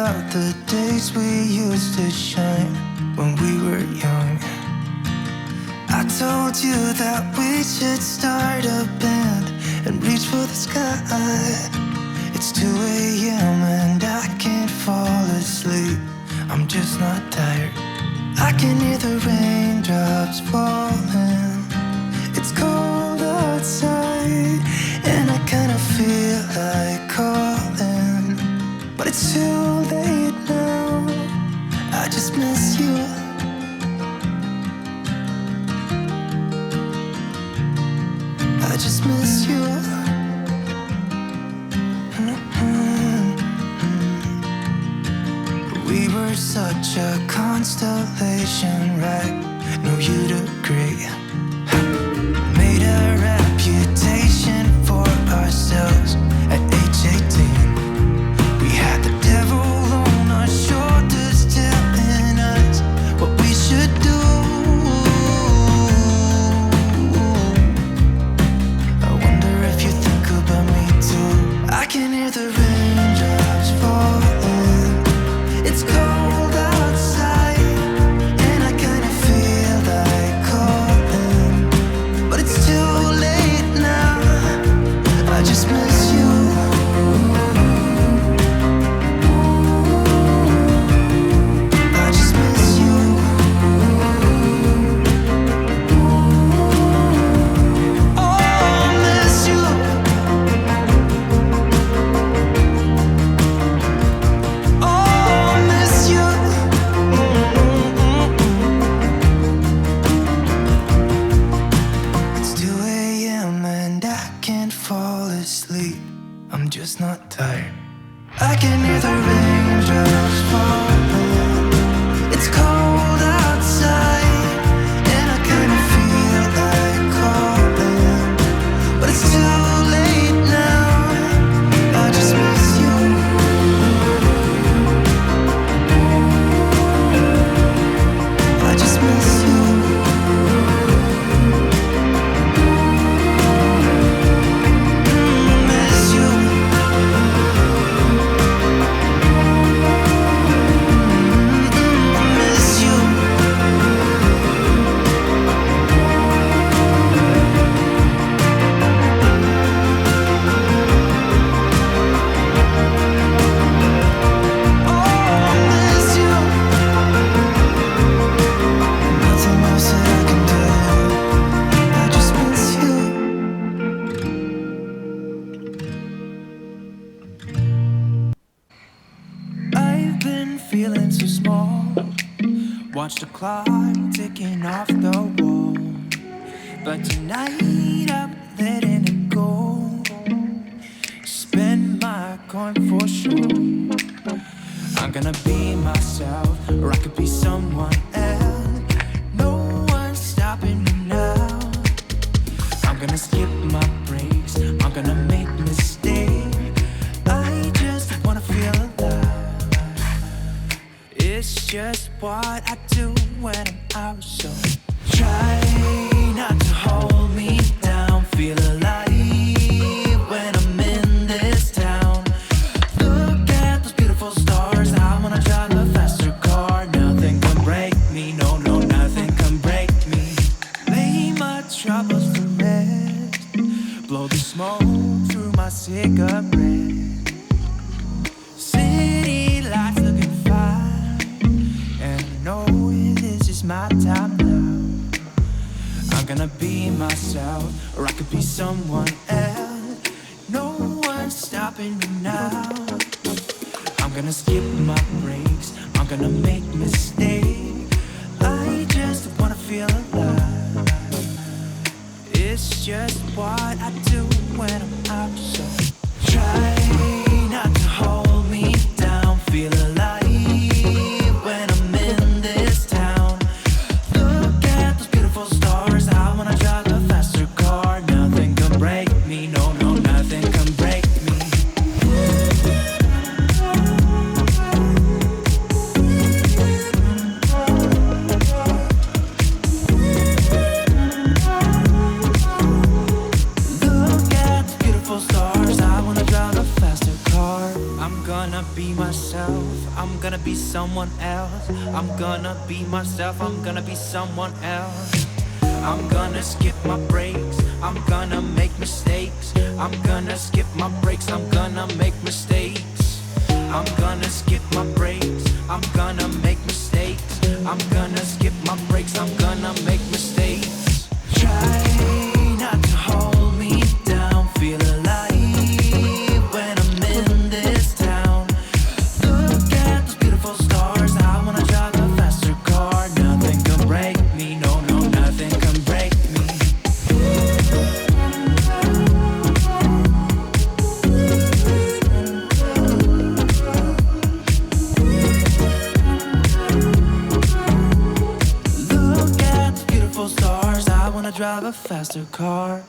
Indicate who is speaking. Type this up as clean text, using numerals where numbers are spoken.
Speaker 1: about the days we used to shine when we were young. I told you that we should start a band and reach for the sky. It's 2 a.m. and I can't fall asleep. I'm just not tired. I can hear the raindrops falling. It's cold outside and I kinda feel like calling, but it's too late now. I just miss you. I just miss you. We were such a constellation, right? No, you'd agree. Made a reputation for ourselves at age 18. We had the devil on our shoulders telling us what we should do. I wonder if you think about me too. I can hear the raindrops falling. It's cold outside and I kinda feel like calling, but it's too late now. I just miss you. I just miss you. Oh, I miss you. Oh, I miss you. It's 2 a.m. and I can't fall asleep. I'm just not tired. I can hear the raindrops falling. It's cold outside and I kinda feel like calling, but it's too late now. I just miss you. I just miss you. Miss you. Miss you. Oh, miss you. Nothing else that I can do. I just miss you. I've been feeling so small. Watch the clock ticking off the wall, but tonight I'm letting it go. Spend my coin for sure. I'm gonna be myself, or I could be someone else. No one's stopping me now. I'm gonna skip my breaks, I'm gonna make mistakes. I just wanna feel alive. It's just what I do when I'm out, so try not to hold me down. Feel alive when I'm in this town. Look at those beautiful stars. I wanna drive a faster car. Nothing can break me, no, no, nothing can break me. Lay my troubles to rest. Blow the smoke through my cigarette. City lights looking fine, and I know this is my time now. I'm gonna be myself, or I could be someone else. No one's stopping me now. I'm gonna skip my breaks, I'm gonna make mistakes. I just wanna feel alive. It's just what I do when I'm out, so try not to hold me down. Feel alive when I'm in this town. Look at those beautiful stars. I wanna drive a faster car. Nothing can break me, no, no, nothing can break me. be myself. I'm gonna be someone else. I'm gonna be myself. I'm gonna be someone else. I'm gonna skip my breaks. I'm gonna make mistakes. I'm gonna skip my breaks. I'm gonna make mistakes. I'm gonna skip my breaks. I'm gonna make mistakes. I'm gonna skip my breaks. I'm gonna make mistakes. Try not to hold me down. Feel alive when I'm in this town. Look at those beautiful stars. I wanna drive a faster car. Nothing can break me. No, no, nothing can break me. Look at the beautiful stars. I wanna drive a faster car.